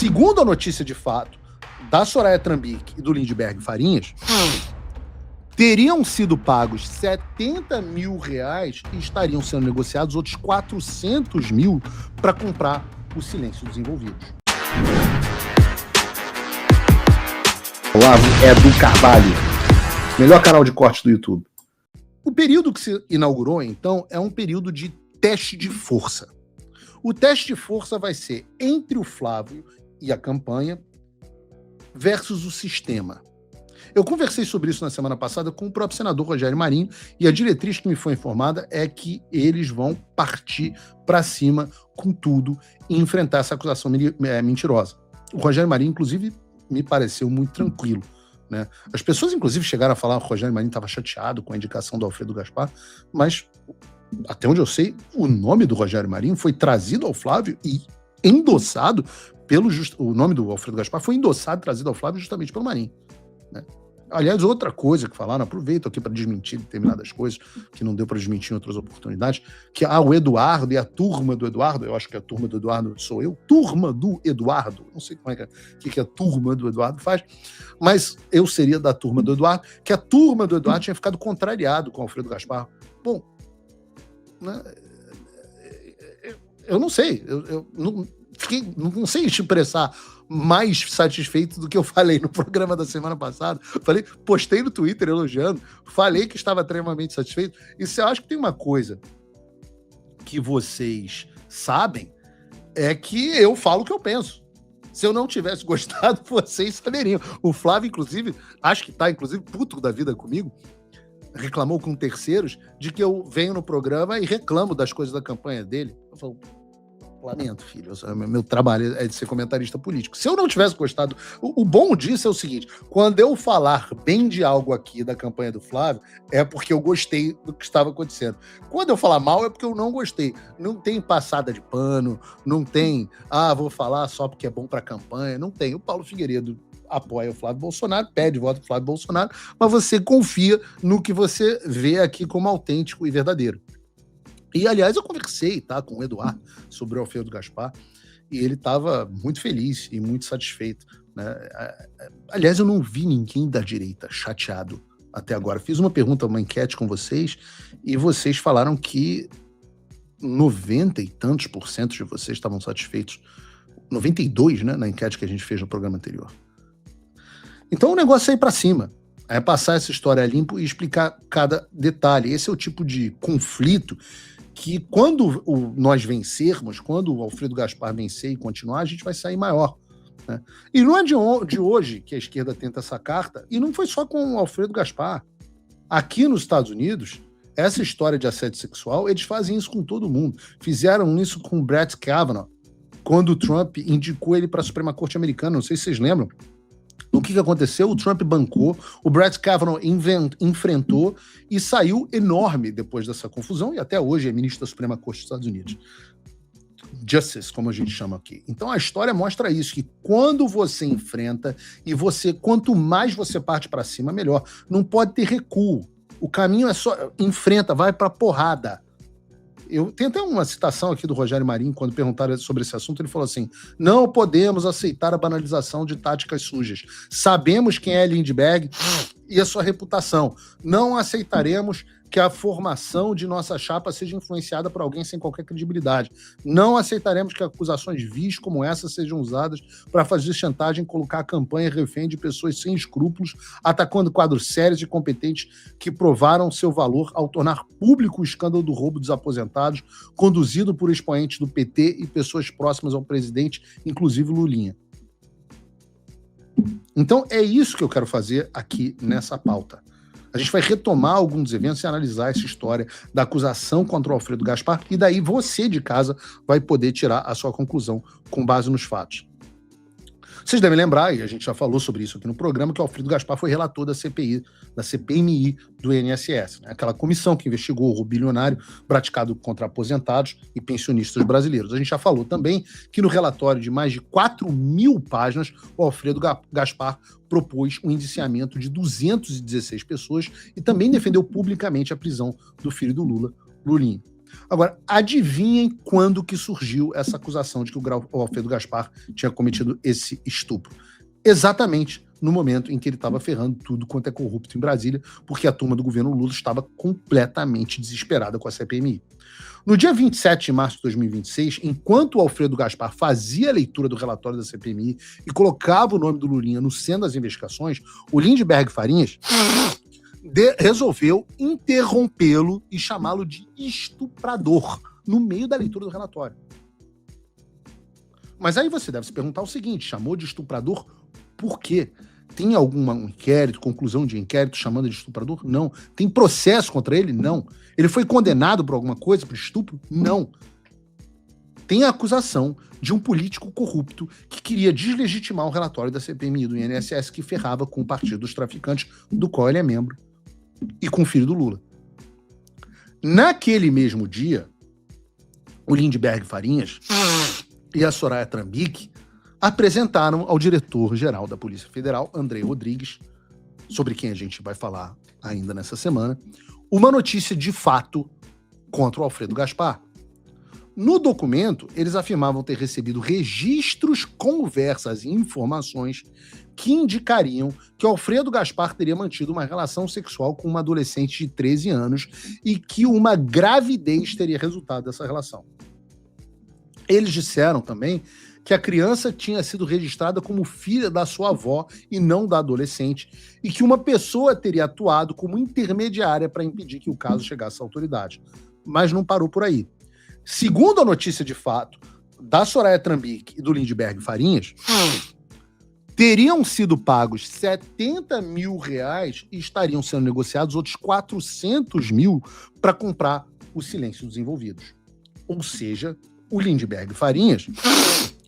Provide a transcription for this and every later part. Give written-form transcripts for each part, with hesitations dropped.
Segundo a notícia de fato da Soraya Trambique e do Lindbergh Farinhas, teriam sido pagos R$70 mil e estariam sendo negociados outros 400 mil para comprar o silêncio dos envolvidos. Olavo Edu Carvalho, melhor canal de cortes do YouTube. O período que se inaugurou, então, é um período de teste de força. O teste de força vai ser entre o Flávio e a campanha versus o sistema. Eu conversei sobre isso na semana passada com o próprio senador Rogério Marinho e a diretriz que me foi informada é que eles vão partir para cima com tudo e enfrentar essa acusação mentirosa. O Rogério Marinho, inclusive, me pareceu muito tranquilo, né? As pessoas, inclusive, chegaram a falar que o Rogério Marinho estava chateado com a indicação do Alfredo Gaspar, mas, até onde eu sei, o nome do Rogério Marinho foi trazido ao Flávio e endossado o nome do Alfredo Gaspar foi endossado e trazido ao Flávio justamente pelo Marinho, né? Aliás, outra coisa que falaram, aproveito aqui para desmentir determinadas coisas que não deu para desmentir em outras oportunidades, que o Eduardo e a turma do Eduardo, eu acho que a turma do Eduardo sou eu, turma do Eduardo, não sei como é que a turma do Eduardo faz, mas eu seria da turma do Eduardo, que a turma do Eduardo tinha ficado contrariado com o Alfredo Gaspar. Bom, né, eu não sei, eu não sei expressar mais satisfeito do que eu falei no programa da semana passada. Postei no Twitter elogiando, falei que estava extremamente satisfeito. E se eu acho que tem uma coisa que vocês sabem, é que eu falo o que eu penso. Se eu não tivesse gostado, vocês saberiam. O Flávio, inclusive, acho que está, inclusive, puto da vida comigo, reclamou com terceiros de que eu venho no programa e reclamo das coisas da campanha dele. Eu falo, lamento, filho, meu trabalho é de ser comentarista político. Se eu não tivesse gostado, o bom disso é o seguinte, quando eu falar bem de algo aqui da campanha do Flávio, é porque eu gostei do que estava acontecendo. Quando eu falar mal, é porque eu não gostei. Não tem passada de pano, não tem, vou falar só porque é bom para a campanha, não tem. O Paulo Figueiredo apoia o Flávio Bolsonaro, pede voto pro Flávio Bolsonaro, mas você confia no que você vê aqui como autêntico e verdadeiro. E, aliás, eu conversei, com o Eduardo sobre o Alfredo Gaspar e ele estava muito feliz e muito satisfeito, né? Aliás, eu não vi ninguém da direita chateado até agora. Fiz uma pergunta, uma enquete com vocês e vocês falaram que 90 e tantos % de vocês estavam satisfeitos. 92, né, na enquete que a gente fez no programa anterior. Então o negócio é ir para cima. É passar essa história limpo e explicar cada detalhe. Esse é o tipo de conflito que quando nós vencermos, quando o Alfredo Gaspar vencer e continuar, a gente vai sair maior, né? E não é de hoje que a esquerda tenta essa carta, e não foi só com o Alfredo Gaspar. Aqui nos Estados Unidos, essa história de assédio sexual, eles fazem isso com todo mundo. Fizeram isso com o Brett Kavanaugh, quando o Trump indicou ele para a Suprema Corte Americana, não sei se vocês lembram. O que aconteceu? O Trump bancou, o Brett Kavanaugh enfrentou e saiu enorme depois dessa confusão, e até hoje é ministro da Suprema Corte dos Estados Unidos. Justice, como a gente chama aqui. Então a história mostra isso, que quando você enfrenta e quanto mais você parte para cima, melhor. Não pode ter recuo. O caminho é só enfrenta, vai para porrada. Tem até uma citação aqui do Rogério Marinho, quando perguntaram sobre esse assunto, ele falou assim, não podemos aceitar a banalização de táticas sujas. Sabemos quem é Lindbergh e a sua reputação. Não aceitaremos que a formação de nossa chapa seja influenciada por alguém sem qualquer credibilidade. Não aceitaremos que acusações vis como essa sejam usadas para fazer chantagem e colocar a campanha refém de pessoas sem escrúpulos, atacando quadros sérios e competentes que provaram seu valor ao tornar público o escândalo do roubo dos aposentados, conduzido por expoentes do PT e pessoas próximas ao presidente, inclusive Lulinha. Então é isso que eu quero fazer aqui nessa pauta. A gente vai retomar alguns dos eventos e analisar essa história da acusação contra o Alfredo Gaspar, e daí você de casa vai poder tirar a sua conclusão com base nos fatos. Vocês devem lembrar, e a gente já falou sobre isso aqui no programa, que o Alfredo Gaspar foi relator da CPI, da CPMI do INSS, né? Aquela comissão que investigou o roubo bilionário praticado contra aposentados e pensionistas brasileiros. A gente já falou também que no relatório de mais de 4.000 páginas, o Alfredo Gaspar propôs um indiciamento de 216 pessoas e também defendeu publicamente a prisão do filho do Lula, Lulinha. Agora, adivinhem quando que surgiu essa acusação de que o Alfredo Gaspar tinha cometido esse estupro? Exatamente no momento em que ele estava ferrando tudo quanto é corrupto em Brasília, porque a turma do governo Lula estava completamente desesperada com a CPMI. No dia 27 de março de 2026, enquanto o Alfredo Gaspar fazia a leitura do relatório da CPMI e colocava o nome do Lulinha no centro das investigações, o Lindbergh Farinhas resolveu interrompê-lo e chamá-lo de estuprador no meio da leitura do relatório. Mas aí você deve se perguntar o seguinte, chamou de estuprador por quê? Tem algum inquérito, conclusão de inquérito chamando de estuprador? Não. Tem processo contra ele? Não. Ele foi condenado por alguma coisa, por estupro? Não. Tem a acusação de um político corrupto que queria deslegitimar o relatório da CPMI do INSS que ferrava com o Partido dos Traficantes, do qual ele é membro, e com o filho do Lula. Naquele mesmo dia, o Lindbergh Farinhas e a Soraya Trambik apresentaram ao diretor-geral da Polícia Federal, Andrei Rodrigues, sobre quem a gente vai falar ainda nessa semana, uma notícia de fato contra o Alfredo Gaspar. No documento, eles afirmavam ter recebido registros, conversas e informações que indicariam que o Alfredo Gaspar teria mantido uma relação sexual com uma adolescente de 13 anos e que uma gravidez teria resultado dessa relação. Eles disseram também que a criança tinha sido registrada como filha da sua avó e não da adolescente, e que uma pessoa teria atuado como intermediária para impedir que o caso chegasse à autoridade. Mas não parou por aí. Segundo a notícia de fato da Soraya Trambik e do Lindbergh Farinhas, teriam sido pagos R$70 mil e estariam sendo negociados outros R$400 mil para comprar o silêncio dos envolvidos. Ou seja, o Lindbergh Farinhas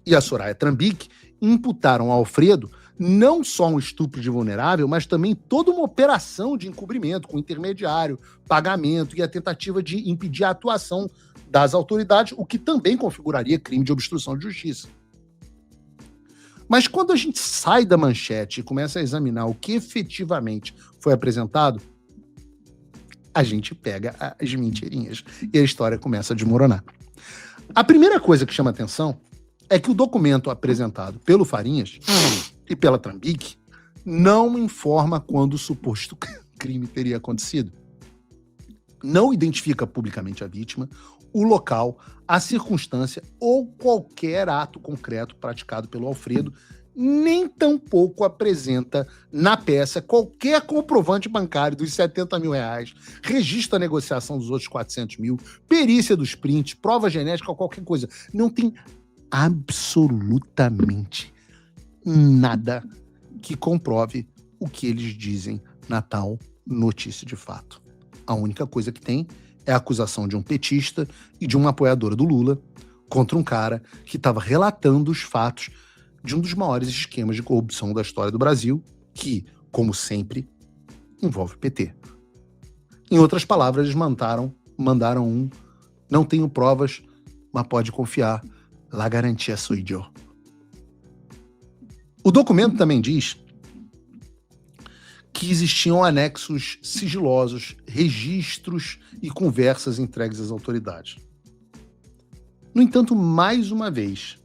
e a Soraya Trambik imputaram ao Alfredo não só um estupro de vulnerável, mas também toda uma operação de encobrimento com intermediário, pagamento e a tentativa de impedir a atuação das autoridades, o que também configuraria crime de obstrução de justiça. Mas quando a gente sai da manchete e começa a examinar o que efetivamente foi apresentado, a gente pega as mentirinhas e a história começa a desmoronar. A primeira coisa que chama atenção é que o documento apresentado pelo Farinhas e pela Trambik não informa quando o suposto crime teria acontecido. Não identifica publicamente a vítima, o local, a circunstância ou qualquer ato concreto praticado pelo Alfredo, nem tampouco apresenta na peça qualquer comprovante bancário dos R$70 mil, registro da negociação dos outros R$400 mil, perícia dos prints, prova genética ou qualquer coisa. Não tem absolutamente nada que comprove o que eles dizem na tal notícia de fato. A única coisa que tem é a acusação de um petista e de uma apoiadora do Lula contra um cara que estava relatando os fatos de um dos maiores esquemas de corrupção da história do Brasil, que, como sempre, envolve o PT. Em outras palavras, eles mandaram um não tenho provas, mas pode confiar, la garantia sou eu. O documento também diz que existiam anexos sigilosos, registros e conversas entregues às autoridades. No entanto, mais uma vez,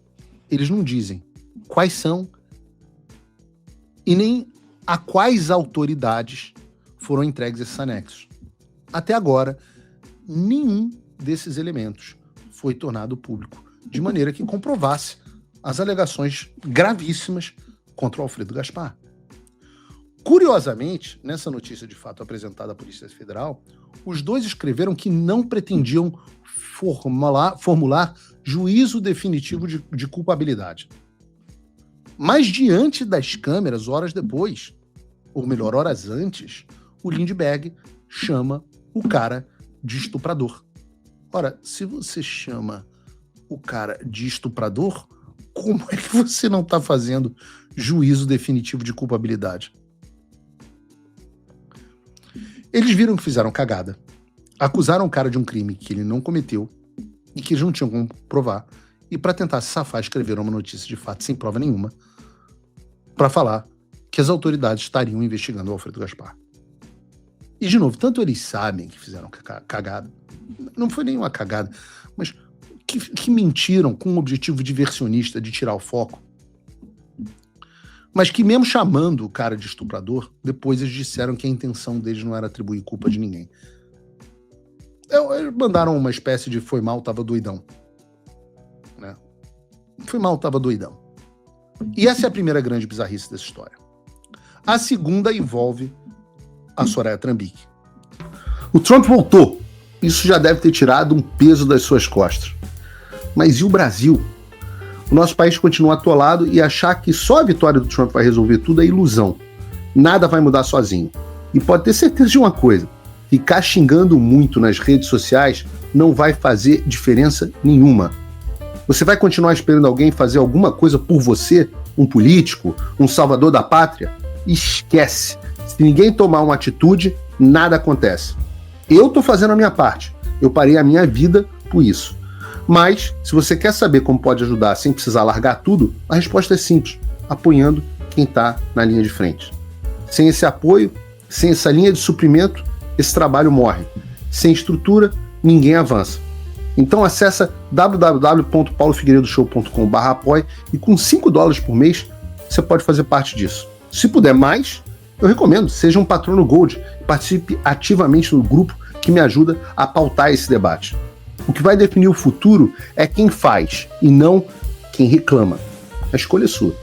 eles não dizem quais são e nem a quais autoridades foram entregues esses anexos. Até agora, nenhum desses elementos foi tornado público, de maneira que comprovasse as alegações gravíssimas contra o Alfredo Gaspar. Curiosamente, nessa notícia de fato apresentada à Polícia Federal, os dois escreveram que não pretendiam formular juízo definitivo de culpabilidade. Mas diante das câmeras, horas depois, ou melhor, horas antes, o Lindbergh chama o cara de estuprador. Ora, se você chama o cara de estuprador, como é que você não está fazendo juízo definitivo de culpabilidade? Eles viram que fizeram cagada, acusaram o cara de um crime que ele não cometeu e que eles não tinham como provar, e para tentar se safar, escreveram uma notícia de fato sem prova nenhuma para falar que as autoridades estariam investigando o Alfredo Gaspar. E, de novo, tanto eles sabem que fizeram cagada, não foi nenhuma cagada, mas que mentiram com um objetivo diversionista de tirar o foco, mas que mesmo chamando o cara de estuprador, depois eles disseram que a intenção deles não era atribuir culpa de ninguém. Eles mandaram uma espécie de foi mal, tava doidão. Né? Foi mal, tava doidão. E essa é a primeira grande bizarrice dessa história. A segunda envolve a Soraya Trambicki. O Trump voltou. Isso já deve ter tirado um peso das suas costas. Mas e o Brasil? O nosso país continua atolado e achar que só a vitória do Trump vai resolver tudo é ilusão. Nada vai mudar sozinho. E pode ter certeza de uma coisa: ficar xingando muito nas redes sociais não vai fazer diferença nenhuma. Você vai continuar esperando alguém fazer alguma coisa por você? Um político? Um salvador da pátria? Esquece. Se ninguém tomar uma atitude, nada acontece. Eu tô fazendo a minha parte. Eu parei a minha vida por isso. Mas, se você quer saber como pode ajudar sem precisar largar tudo, a resposta é simples: apoiando quem está na linha de frente. Sem esse apoio, sem essa linha de suprimento, esse trabalho morre. Sem estrutura, ninguém avança. Então acessa www.paulofigueiredoshow.com/apoie e com $5 por mês você pode fazer parte disso. Se puder mais, eu recomendo, seja um patrono Gold e participe ativamente no grupo que me ajuda a pautar esse debate. O que vai definir o futuro é quem faz e não quem reclama. A escolha é sua.